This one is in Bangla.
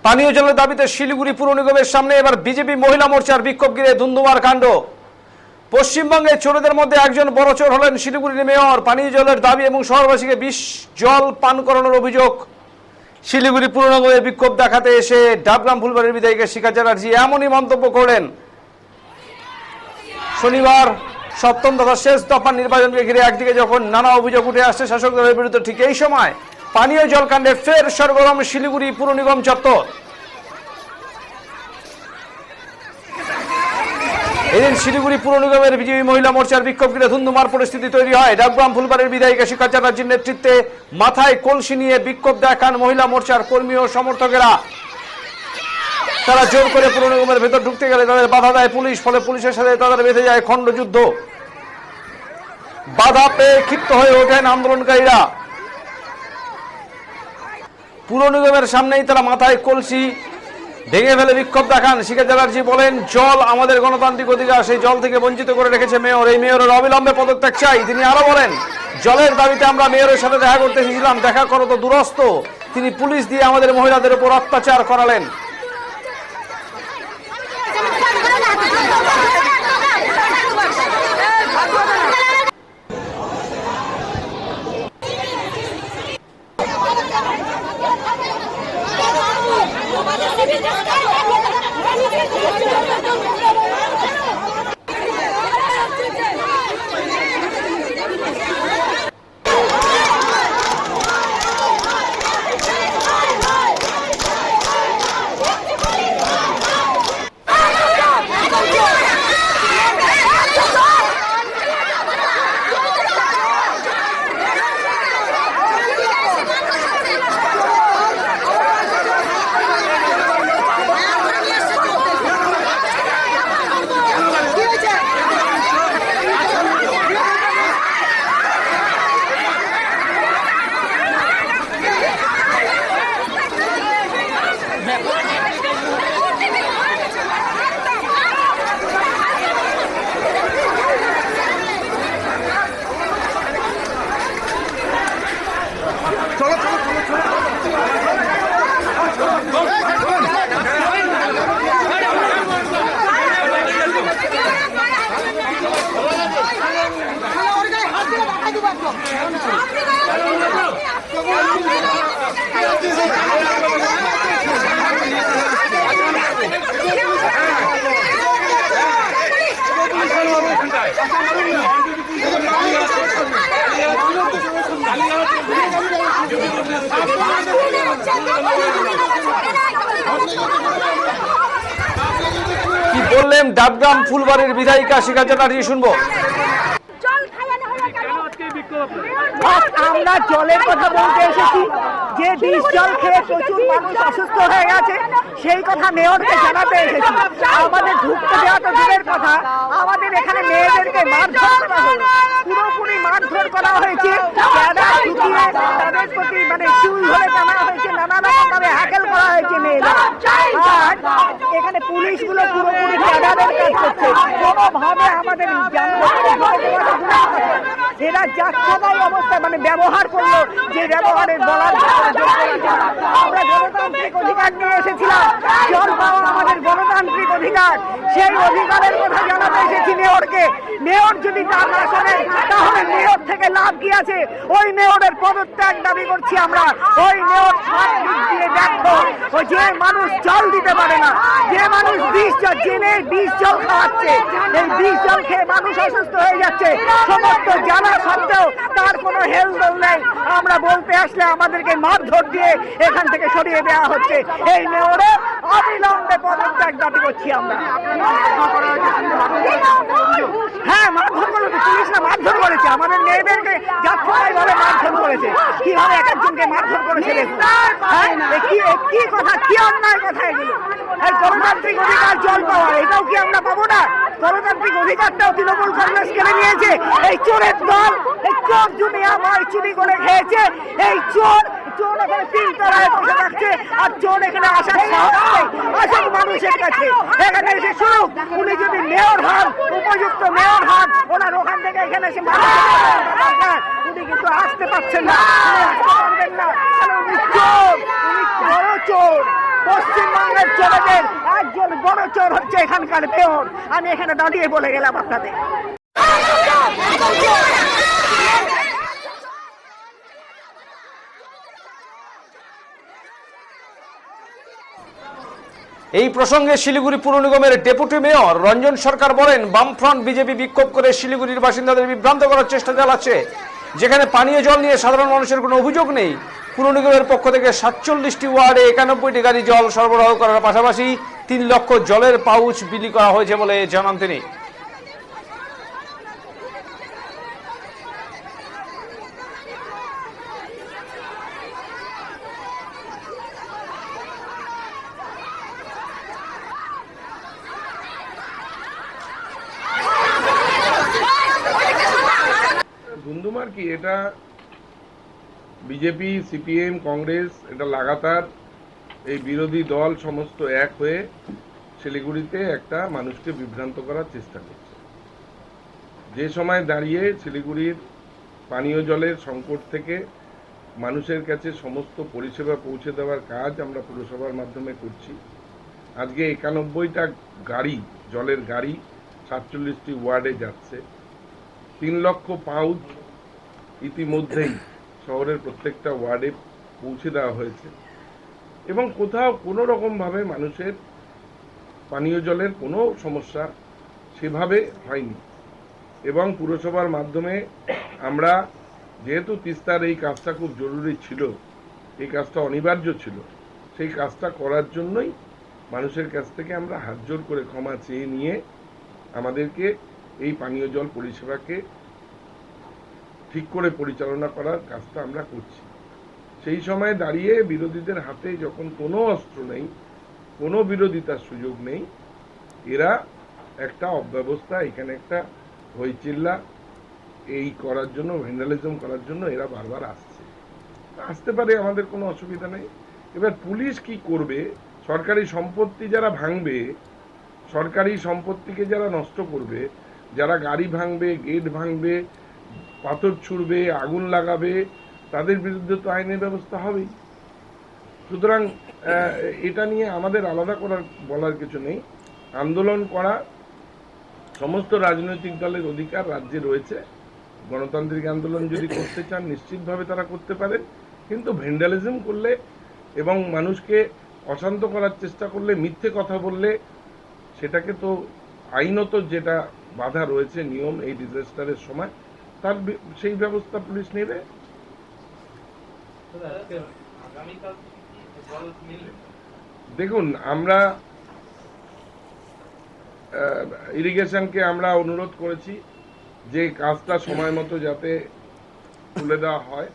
পানীয় জলের দাবিতে শিলিগুড়ি পুর নিগমের সামনে এবার বিজেপি মহিলা মোর্চার বিক্ষোভ ঘিরে ধুন্ধুমার কাণ্ড। পশ্চিমবঙ্গে চোরদের মধ্যে একজন বড় চোর হলেন শিলিগুড়ির মেয়র। পানীয় জলের দাবি এবং শহরবাসীকে বিষ জল পান করানোর অভিযোগ। শিলিগুড়ি পুর নিগমে বিক্ষোভ দেখাতে এসে ডাবগ্রাম ফুলবাড়ির বিধায়িকা শিখা চ্যাটার্জি এমনই মন্তব্য করলেন। শনিবার সপ্তম তথা শেষ দফার নির্বাচনকে ঘিরে একদিকে যখন নানা অভিযোগ উঠে আসছে শাসক দলের বিরুদ্ধে, ঠিক এই সময় পানীয় জল কাণ্ডে ফের সরগরম শিলিগুড়ি পুর নিগম চত্বর। এদিন শিলিগুড়ি পুর নিগমের বিজেপি মহিলা মোর্চার বিক্ষোভ ঘিরে ধুন্ধুমার পরিস্থিতি তৈরি হয়। ডাবগ্রাম ফুলবাড়ির বিধায়িকা শিখা চ্যাটার্জির নেতৃত্বে মাথায় কলসি নিয়ে বিক্ষোভ দেখান মহিলা মোর্চার কর্মী ও সমর্থকেরা। তারা জোর করে পুর নিগমের ভেতর ঢুকতে গেলে তাদের বাধা দেয় পুলিশ, ফলে পুলিশের সাথে তাদের বেঁধে যায় খণ্ডযুদ্ধ। বাধা পেয়ে ক্ষিপ্ত হয়ে ওঠেন আন্দোলনকারীরা। পুর নিগমের সামনেই তারা মাথায় কলসি ভেঙে ফেলে বিক্ষোভ দেখান। শিখা চ্যাটার্জি বলেন, জল আমাদের গণতান্ত্রিক অধিকার, সেই জল থেকে বঞ্চিত করে রেখেছে মেয়র। এই মেয়রের অবিলম্বে পদত্যাগ চাই। তিনি আরো বলেন, জলের দাবিতে আমরা মেয়রের সাথে দেখা করতে এসেছিলাম, দেখা করো তো দূরস্থ। তিনি পুলিশ দিয়ে আমাদের মহিলাদের উপর অত্যাচার করালেন। কি বললেন ডাবগ্রাম ফুলবাড়ির বিধায়িকা শিখা চ্যাটার্জি, শুনবো। আমরা জলের কথা বলতে এসেছি, যে বিষ জল খেয়ে প্রচুর মানুষ অসুস্থ হয়ে গেছে, সেই কথা মেয়রকে জানাতে এসেছি। আমাদের ঢুকতে দেওয়া তো দূরের কথা, আমাদের এখানে মেয়েদেরকে মারধর করা হলো, পুরোপুরি মারধর করা হয়েছে। তাদের প্রতি মানে চুল ধরে টানা হয়েছে, নানা রকম ভাবে হ্যাকেল করা হয়েছে মেয়েরা। আর এখানে পুলিশগুলো পুরোপুরি ক্যাডারের কাজ করছে, কোনোভাবে আমাদের এরা যাচ্ছাদাই অবস্থায় মানে ব্যবহার করলো, যে ব্যবহারের বলার আমরা গণতান্ত্রিক অধিকার নিয়ে এসেছিলাম। জল পাওয়া আমাদের গণতান্ত্রিক অধিকার, সেই অধিকারের কথা জানাতে এসেছি মেয়রকে। মেয়র যদি তা না শোনে তাহলে মেয়র থেকে লাভ কি আছে? ওই মেয়রের পদত্যাগ দাবি করছি আমরা। ওই মেয়র সব দিক দিয়ে ব্যর্থ। ওই যে মানুষ জল দিতে পারে না, যে মানুষ বিষ জল জেনে বিষ জল খাওয়াচ্ছে, এই বিষ জল খেয়ে মানুষ অসুস্থ হয়ে যাচ্ছে, সমস্ত জানা সত্ত্বেও তার কোনো হেলদোল নেই। আমরা বলতে আসলে আমাদেরকে মারধর দিয়ে এখান থেকে সরিয়ে দেওয়া হচ্ছে। এই মেয়রে অবিলম্বে পদত্যাগ দাবি করছি আমরা। হ্যাঁ, মারধর করেছে পুলিশরা, মারধর করেছে আমাদের মেয়েদেরকে, যাচ্ছাই ভাবে মারধর করেছে। কিভাবে এক একজনকে মারধর করেছে দেখুন। হ্যাঁ, কি কথা, কি অন্যায় কথা এগুলো? এই গণতান্ত্রিক অধিকার জল পাওয়া, এটাও কি আমরা পাবো না? গণতান্ত্রিক অধিকারটাও তৃণমূল কংগ্রেস কেড়ে নিয়েছে। এই চোরের দল, এই চোর দুনিয়াময় চুরি করে খেয়েছে। এই চোর এখানে 3 তলায় বসে থাকছে, আর চোর এখানে আসার সাহস নেই। আসল মানুষের কাছে এখানে এসে শুনুক। উনি যদি মেয়র হন, উপযুক্ত মেয়র হন, ওনার ওখান থেকে এখানে এসে উনি কিন্তু আসতে পারছেন না, উনি চোর, উনি বড় চোর। পশ্চিমবঙ্গের চোরেদের একজন বড় চোর হচ্ছে এখানকার মেয়র। আমি এখানে দাঁড়িয়ে বলে গেলাম আপনাদের। এই প্রসঙ্গে শিলিগুড়ি পুর নিগমের ডেপুটি মেয়র রঞ্জন সরকার বলেন, বামফ্রন্ট বিজেপি বিক্ষোভ করে শিলিগুড়ির বাসিন্দাদের বিভ্রান্ত করার চেষ্টা চালাচ্ছে, যেখানে পানীয় জল নিয়ে সাধারণ মানুষের কোনো অভিযোগ নেই। পুর নিগমের পক্ষ থেকে 47টি ওয়ার্ডে 91টি গাড়ি জল সরবরাহ করার পাশাপাশি 3 লক্ষ জলের পাউচ বিলি করা হয়েছে বলে জানান তিনি। ধুন্ধুমার কি, এটা বিজেপি, সিপিএম, কংগ্রেস এটা লাগাতার এই বিরোধী দল সমস্ত এক হয়ে শিলিগুড়িতে একটা মানুষকে বিভ্রান্ত করার চেষ্টা করছে। যে সময় দাঁড়িয়ে শিলিগুড়ির পানীয় জলের সংকট থেকে মানুষের কাছে সমস্ত পরিষেবা পৌঁছে দেওয়ার কাজ আমরা পুরসভার মাধ্যমে করছি। আজকে 91টা গাড়ি, জলের গাড়ি 47টি ওয়ার্ডে যাচ্ছে। 3 লক্ষ পাউচ ইতিমধ্যেই শহরের প্রত্যেকটা ওয়ার্ডে পৌঁছে দেওয়া হয়েছে এবং কোথাও কোনো রকমভাবে মানুষের পানীয় জলের কোনো সমস্যা সেভাবে হয়নি। এবং পুরসভার মাধ্যমে আমরা, যেহেতু তিস্তার এই কাজটা খুব জরুরি ছিল, এই কাজটা অনিবার্য ছিল, সেই কাজটা করার জন্যই মানুষের কাছ থেকে আমরা হাতজোড় করে ক্ষমা চেয়ে নিয়ে আমাদেরকে এই পানীয় জল পরিষেবাকে ঠিক করে পরিচালনা করার কাজটা আমরা করছি। সেই সময় দাঁড়িয়ে বিরোধীদের হাতে যখন কোনো অস্ত্র নেই, কোনো বিরোধিতার সুযোগ নেই, এরা একটা অব্যবস্থা, এখানে একটা হইচিল্লা এই করার জন্য, ভ্যান্ডালিজম করার জন্য এরা বারবার আসতে পারে, আমাদের কোনো অসুবিধা নেই। এবার পুলিশ কি করবে? সরকারি সম্পত্তি যারা ভাঙবে, সরকারি সম্পত্তিকে যারা নষ্ট করবে, যারা গাড়ি ভাঙবে, গেট ভাঙবে, পাথর ছুড়বে, আগুন লাগাবে, তাদের বিরুদ্ধে তো আইনের ব্যবস্থা হবেই। সুতরাং এটা নিয়ে আমাদের আলাদা বলার কিছু নেই। আন্দোলন করা সমস্ত রাজনৈতিক দলের অধিকার রাজ্যে রয়েছে। গণতান্ত্রিক আন্দোলন যদি করতে চান নিশ্চিতভাবে তারা করতে পারে, কিন্তু ভ্যান্ডালিজম করলে এবং মানুষকে অশান্ত করার চেষ্টা করলে, মিথ্যে কথা বললে, সেটাকে তো আইনত যেটা বাধা রয়েছে নিয়ম এই ডিজাস্টারের সময়, তার সেই ব্যবস্থা পুলিশ নেবে। দেখুন, আমরা ইরিগেশনকে আমরা অনুরোধ করেছি যে কাজটা সময় মতো যাতে তুলে দেওয়া হয়।